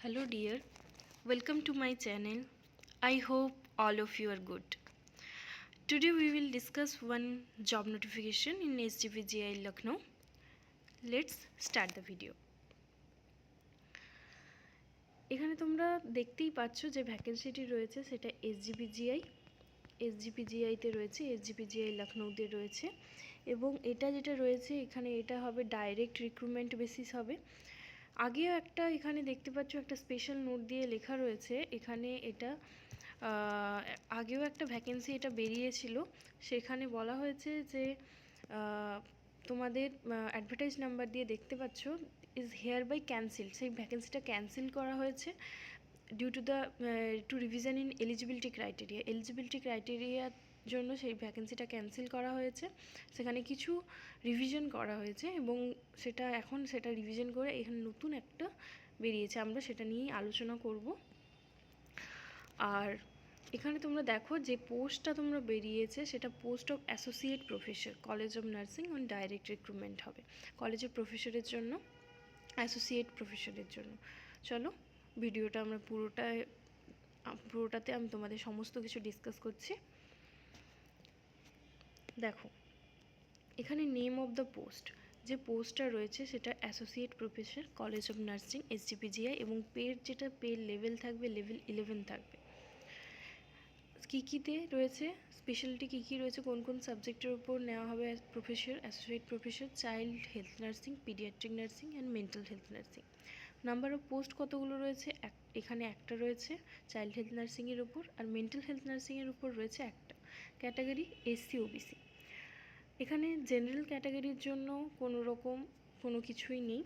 Hello dear, welcome to my channel. I hope all of you are good. Today we will discuss one job notification in SGPGI Lucknow. Let's start the video. এখানে তোমরা দেখতেই পাচ্ছ যে ভ্যাকেন্সিটি রয়েছে সেটা এসজিপিজিআইতে রয়েছে, এসজিপিজিআই লখনৌতে রয়েছে এবং এটা যেটা রয়েছে এখানে এটা হবে ডাইরেক্ট রিক্রুটমেন্ট বেসিস হবে। আগেও একটা এখানে দেখতে পাচ্ছ একটা স্পেশাল নোট দিয়ে লেখা রয়েছে, এখানে এটা আগেও একটা ভ্যাকেন্সি এটা বেরিয়েছিল, সেখানে বলা হয়েছে যে তোমাদের অ্যাডভার্টাইজ নাম্বার দিয়ে দেখতে পাচ্ছ ইজ হেয়ার বাই ক্যান্সেল, সেই ভ্যাকেন্সিটা ক্যান্সেল করা হয়েছে due to revision in eligibility ক্রাইটেরিয়ার জন্য সেই ভ্যাকেন্সিটা ক্যান্সেল করা হয়েছে। সেখানে কিছু রিভিশন করা হয়েছে এবং সেটা রিভিশন করে এখানে নতুন একটা বেরিয়েছে, আমরা সেটা নিয়েই আলোচনা করব। আর এখানে তোমরা দেখো যে পোস্টটা তোমরা বেরিয়েছে সেটা post of associate professor, college of nursing on direct recruitment হবে, কলেজের প্রফেসরের জন্য, অ্যাসোসিয়েট প্রফেসরের জন্য। চলো ভিডিওটা আমরা পুরোটাতে আমি তোমাদের সমস্ত কিছু ডিসকাস করছি। দেখো এখানে নেম অফ দ্য পোস্ট, যে পোস্টটা রয়েছে সেটা associate professor, college of nursing, SGPGI এবং পে লেভেল থাকবে লেভেল 11 থাকবে। কীতে রয়েছে স্পেশালিটি, কী রয়েছে, কোন কোন সাবজেক্টের উপর নেওয়া হবে professor, associate professor, child health nursing, paediatric nursing and mental health nursing. Number of post কতগুলো রয়েছে, এখানে একটা রয়েছে চাইল্ড হেলথ নার্সিংয়ের উপর, আর মেন্টাল হেলথ নার্সিংয়ের উপর রয়েছে একটা। Category SC OBC. এখানে জেনারেল ক্যাটাগরির জন্য কোনো কিছুই নেই,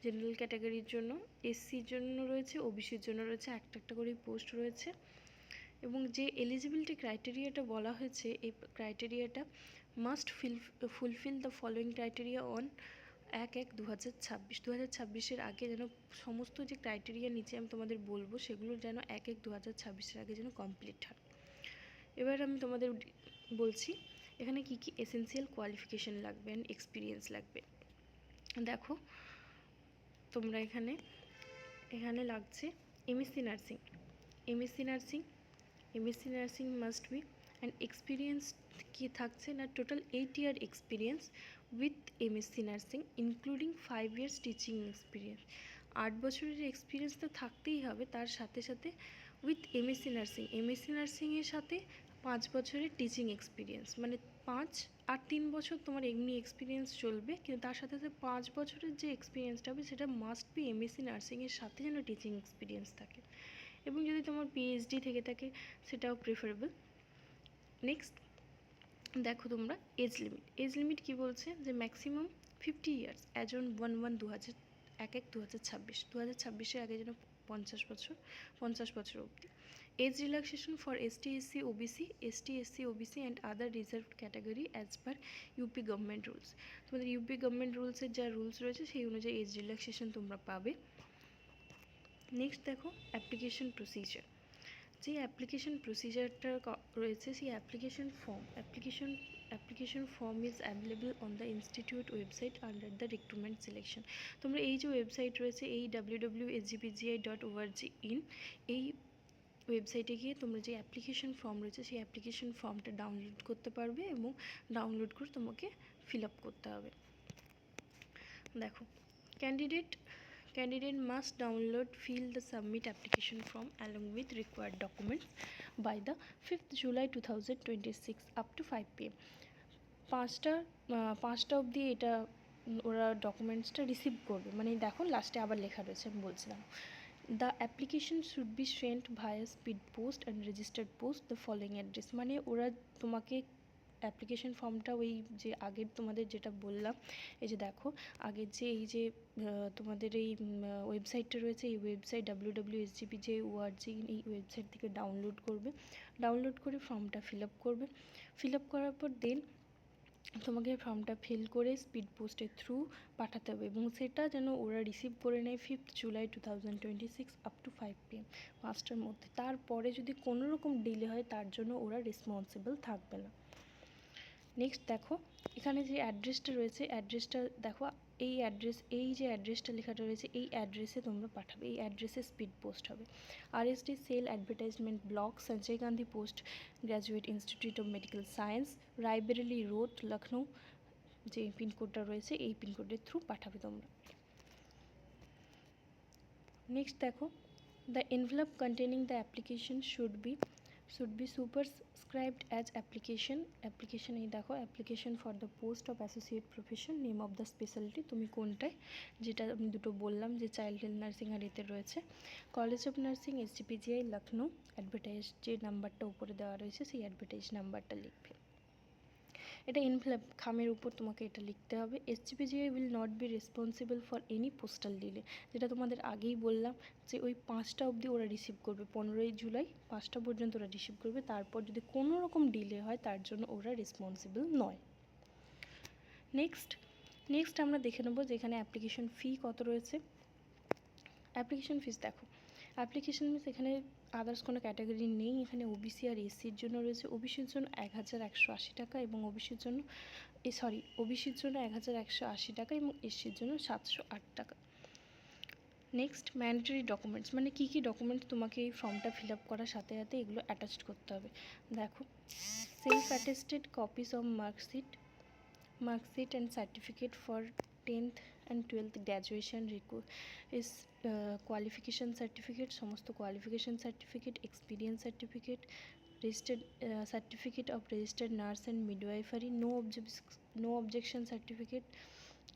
জেনারেল ক্যাটাগরির জন্য, এসসির জন্য রয়েছে, ওবিসির জন্য রয়েছে একটা করেই পোস্ট রয়েছে। এবং যে এলিজিবিলিটি ক্রাইটেরিয়াটা বলা হয়েছে এই ক্রাইটেরিয়াটা must fulfil the following criteria on 1/1/2026। 2026-এর আগে যেন সমস্ত যে ক্রাইটেরিয়া নিচে আমি তোমাদের বলবো সেগুলো যেন 1/1/2026-এর আগে যেন কমপ্লিট হয়। এবার আমি তোমাদের বলছি এখানে কি এসেনশিয়াল কোয়ালিফিকেশান লাগবে অ্যান্ড এক্সপিরিয়েন্স লাগবে। দেখো তোমরা এখানে লাগছে MSc nursing must be, and experience কি থাকছে না, total 8 year experience with MSc nursing including 5 years teaching experience. 8 বছরের এক্সপিরিয়েন্স তো থাকতেই হবে, তার সাথে সাথে উইথ এমএসসি নার্সিংয়ের সাথে 5 বছরের টিচিং এক্সপিরিয়েন্স, মানে 5 আর 3 বছর তোমার এমনি এক্সপিরিয়েন্স চলবে, কিন্তু তার সাথে সাথে 5 বছরের যে এক্সপিরিয়েন্সটা হবে সেটা মাস্ট বি এমএসসি নার্সিংয়ের সাথে যেন টিচিং এক্সপিরিয়েন্স থাকে, এবং যদি তোমার পিএইচডি থেকে থাকে সেটাও প্রেফারেবল। নেক্সট দেখো তোমরা এজ লিমিট কী বলছে, যে ম্যাক্সিমাম 50 ইয়ার্স অ্যাজ অন 1/1/2026, 2026-এর আগে যেন 50 বছর অবধি। Age relaxation for ST SC OBC and other reserved category as per UP government rules. তোমাদের ইউপি গভর্নমেন্ট রুলসের যা রুলস রয়েছে সেই অনুযায়ী এজ রিল্যাক্সেশন তোমরা পাবে। নেক্সট দেখো অ্যাপ্লিকেশন প্রসিজার, যে অ্যাপ্লিকেশন প্রসিজারটা রয়েছে সেই application form is available on the institute website under the recruitment selection. তোমরা এই যে ওয়েবসাইট রয়েছে এই www.sgpgi.org এই ওয়েবসাইটে গিয়ে তোমরা যে অ্যাপ্লিকেশন ফর্ম রয়েছে সেই অ্যাপ্লিকেশন ফর্মটা ডাউনলোড করতে পারবে এবং ডাউনলোড করে তোমাকে ফিল আপ করতে হবে। দেখো Candidate must fill the submit application form along with required documents by the 5th July 2026 up to 5 PM। 5টা অবধি এটা ওরা ডকুমেন্টসটা রিসিভ করবে, মানে দেখো লাস্টে আবার লেখা রয়েছে, আমি বলছিলাম the application should be sent via speed post and registered post the following address. মানে ওরা তোমাকে অ্যাপ্লিকেশন ফর্মটা ওই যে আগের তোমাদের যেটা বললাম, এই যে দেখো আগের যে এই যে তোমাদের এই ওয়েবসাইটটা রয়েছে এই ওয়েবসাইট www.sgpgi.org এই ওয়েবসাইট থেকে ডাউনলোড করে ফর্মটা ফিল আপ করার পর দেন তোমাকে ফর্মটা ফিল করে স্পিড পোস্টের থ্রু পাঠাতে হবে এবং সেটা যেন ওরা রিসিভ করে নেয় 5th July 2026 up to 5 PM 5টার মধ্যে। তারপরে যদি কোনো রকম ডিলে হয় তার জন্য ওরা রেসপন্সিবল থাকবে না। নেক্সট দেখো এখানে যে অ্যাড্রেসটা রয়েছে, অ্যাড্রেসটা দেখো, এই যে অ্যাড্রেসটা লেখাটা রয়েছে এই অ্যাড্রেসে তোমরা পাঠাবে, এই অ্যাড্রেসে স্পিড পোস্ট হবে। RSD cell advertisement block, Sanjay Gandhi post graduate institute of medical science, Raebareli road, Lucknow, যে পিনকোডটা রয়েছে এই পিনকোডের থ্রু পাঠাবে তোমরা। নেক্সট দেখো, the envelope containing the application should be superscribed as application এই দেখো, application for the post of associate profession, name of the speciality, তুমি কোনটায়, যেটা আমি দুটো বললাম যে চাইল্ড হেলথ নার্সিং আর এতে রয়েছে, college of nursing SGPGI Lucknow, advertise যে নাম্বারটা উপরে দেওয়া রয়েছে সেই অ্যাডভার্টাইজ নাম্বারটা লিখবে। এটা এনভেলপ খামের উপর তোমাকে এটা লিখতে হবে। SGPGI will not be responsible for any postal delay, যেটা তোমাদের আগেই বললাম যে ওই 5টা অবধি ওরা রিসিভ করবে, 15ই জুলাই 5টা পর্যন্ত ওরা রিসিভ করবে, তারপর যদি কোনো রকম ডিলে হয় তার জন্য ওরা রেসপন্সিবল নয়। নেক্সট আমরা দেখে নেবো যে এখানে অ্যাপ্লিকেশন ফি কত রয়েছে। অ্যাপ্লিকেশন ফিস দেখো, অ্যাপ্লিকেশন ফিস এখানে আদার্স কোনো ক্যাটাগরি নেই, এখানে ওবিসি আর এসসির জন্য রয়েছে। ওবিসির জন্য 1180 টাকা এবং ওবিসির জন্য 1180 টাকা এবং এসসির জন্য 708 টাকা। নেক্সট ম্যান্ডেটরি ডকুমেন্টস, মানে কী কী ডকুমেন্টস তোমাকে এই ফর্মটা ফিল আপ করার সাথে সাথে এগুলো অ্যাটাচড করতে হবে। দেখো, self attested copies of marksheet and certificate for 10th and 12th graduation is qualification certificate, সমস্ত qualification certificate, experience certificate, registered certificate of registered nurse and midwifery, no objection certificate,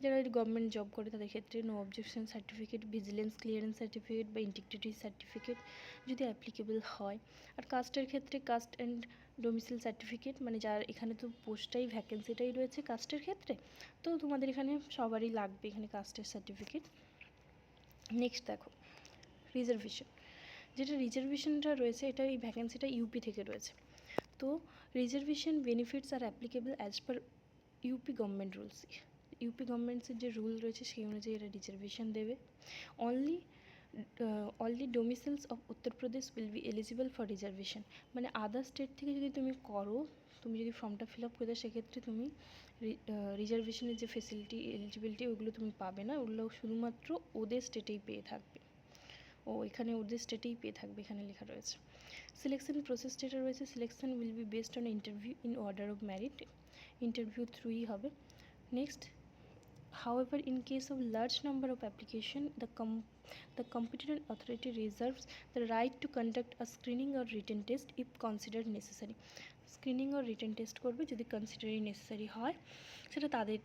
যারা government job করে তাদের ক্ষেত্রে no objection certificate, vigilance clearance certificate বা integrity certificate যদি applicable হয়। আর কাস্টের ক্ষেত্রে কাস্ট অ্যান্ড ডোমিসাইল সার্টিফিকেট, মানে যার এখানে তো পোস্টটাই ভ্যাকেন্সিটাই রয়েছে কাস্টের ক্ষেত্রে, তো তোমাদের এখানে সবারই লাগবে এখানে কাস্টের সার্টিফিকেট। নেক্সট দেখো, রিজার্ভেশন, যেটা রিজার্ভেশনটা রয়েছে এটা এই ভ্যাকেন্সিটা ইউপি থেকে রয়েছে, তো reservation benefits are applicable as per UP government rules, UP গভর্নমেন্টসের যে রুল রয়েছে সেই অনুযায়ী এরা রিজার্ভেশন দেবে। Only domiciles of Uttar Pradesh will be eligible for reservation, মানে আদার স্টেট থেকে যদি তুমি করো, তুমি যদি ফর্মটা ফিল আপ করে দাও সেক্ষেত্রে তুমি রিজার্ভেশনের যে ফেসিলিটি এলিজিবিলিটি ওগুলো তুমি পাবে না, ওগুলো শুধুমাত্র ওদের স্টেটেই পেয়ে থাকবে, এখানে ওদের স্টেটেই পেয়ে থাকবে, এখানে লেখা রয়েছে। সিলেকশন প্রসেস যেটা রয়েছে, selection will be based on interview in order of merit, interview থ্রুই হবে। Next, however, in case of large number of application, the competent authority reserves the right to conduct a screening or written test if considered necessary. Screening or written test করবে যদি কনসিডারি necessary হয়, সেটা তাদের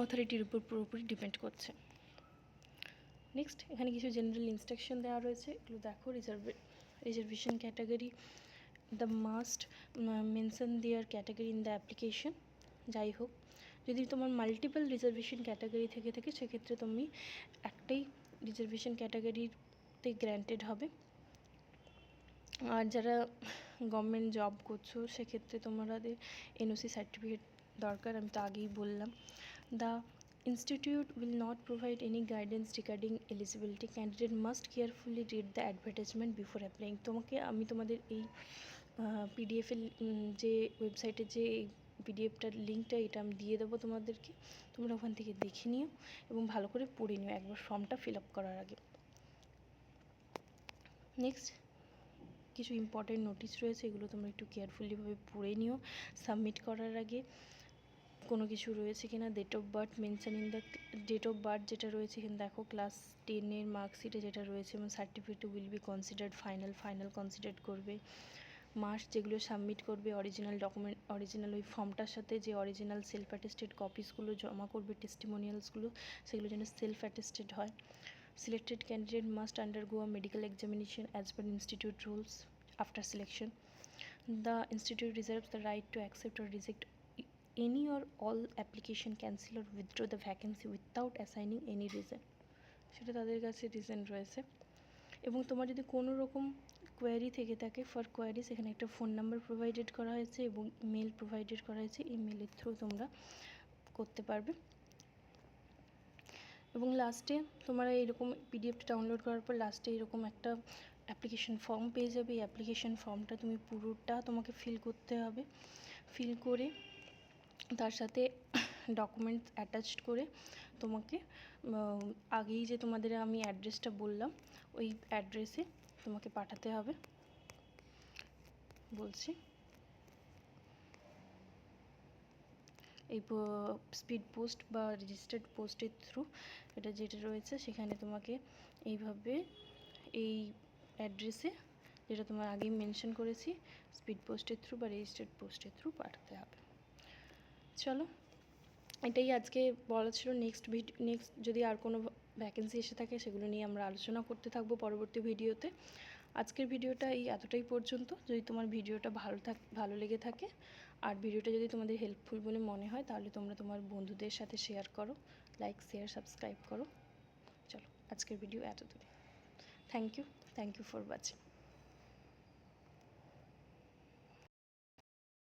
অথরিটির উপর পুরোপুরি ডিপেন্ড করছে। Next, এখানে কিছু জেনারেল ইনস্ট্রাকশন দেওয়া রয়েছে, এগুলো দেখো। Reservation category, the must mention there category in the application, যাই হোক যদি তোমার মাল্টিপল রিজার্ভেশন ক্যাটাগরি থেকে থাকে সেক্ষেত্রে তুমি একটাই রিজার্ভেশন ক্যাটাগরিতে গ্র্যান্টেড হবে। আর যারা গভর্নমেন্ট জব করছো সেক্ষেত্রে তোমাদের NOC সার্টিফিকেট দরকার, আমি তো আগেই বললাম। The institute will not provide any guidance regarding eligibility, candidate must carefully read the advertisement before applying. আমি তোমাদের এই PDF-এর যে ওয়েবসাইটের যে PDFটার লিঙ্কটা এটা আমি দিয়ে দেবো তোমাদেরকে, তোমরা ওখান থেকে দেখে নিও এবং ভালো করে পড়ে নিও একবার ফর্মটা ফিল আপ করার আগে। নেক্সট, কিছু ইম্পর্টেন্ট নোটিশ রয়েছে, এগুলো তোমরা একটু কেয়ারফুলিভাবে পড়ে নিও সাবমিট করার আগে। কোনো কিছু রয়েছে কিনা, date of birth mention in the, date of birth যেটা রয়েছে এখানে দেখো, ক্লাস 10-এর মার্কশিটে যেটা রয়েছে এবং certificate will be considered final consider করবে। মাস যেগুলো সাবমিট করবে, অরিজিনাল ডকুমেন্ট, অরিজিনাল ওই ফর্মটার সাথে যে অরিজিনাল সেলফ অ্যাটেস্টেড কপিসগুলো জমা করবে, টেস্টিমোনিয়ালসগুলো, সেগুলো যেন সেলফ অ্যাটেস্টেড হয়। Selected candidate must undergo a medical examination as per institute rules. After selection, the institute reserves the right to accept or reject any or all application, cancel or withdraw the vacancy without assigning any reason, সেটা তাদের কাছে reason রয়েছে। এবং তোমার যদি কোনো রকম query থেকে থাকে, ফর কোয়ারিজ এখানে একটা ফোন নাম্বার প্রোভাইডেড করা হয়েছে এবং ইমেল প্রোভাইডেড করা হয়েছে, ইমেলের থ্রু তোমরা করতে পারবে। এবং লাস্টে তোমরা এইরকম PDFটা ডাউনলোড করার পর লাস্টে এরকম একটা অ্যাপ্লিকেশন ফর্ম পেয়ে যাবে। এই অ্যাপ্লিকেশন ফর্মটা তুমি পুরোটা তোমাকে ফিল করতে হবে, ফিল করে তার সাথে ডকুমেন্টস অ্যাটাচড করে তোমাকে আগেই যে তোমাদের আমি অ্যাড্রেসটা বললাম ওই অ্যাড্রেসে তোমাকে পাঠাতে হবে। বলছি এই স্পিড পোস্ট বা রেজিস্টার্ড পোস্টের থ্রু এটা যেটা রয়েছে সেখানে তোমাকে এইভাবে এই অ্যাড্রেসে যেটা তোমার আগেই মেনশন করেছি স্পিড পোস্টের থ্রু বা রেজিস্টার্ড পোস্টের থ্রু পাঠাতে হবে। চলো, এটাই আজকে বলা ছিল। নেক্সট যদি আর কোনো ভ্যাকেন্সি এসে থাকে সেগুলো নিয়ে আমরা আলোচনা করতে থাকবো পরবর্তী ভিডিওতে। আজকের ভিডিওটা এই এতটাই পর্যন্ত। যদি তোমার ভিডিওটা ভালো লেগে থাকে আর ভিডিওটা যদি তোমাদের হেল্পফুল বলে মনে হয় তাহলে তোমরা তোমার বন্ধুদের সাথে শেয়ার করো, লাইক শেয়ার সাবস্ক্রাইব করো। চলো, আজকের ভিডিও এতদূরে। Thank you for watching.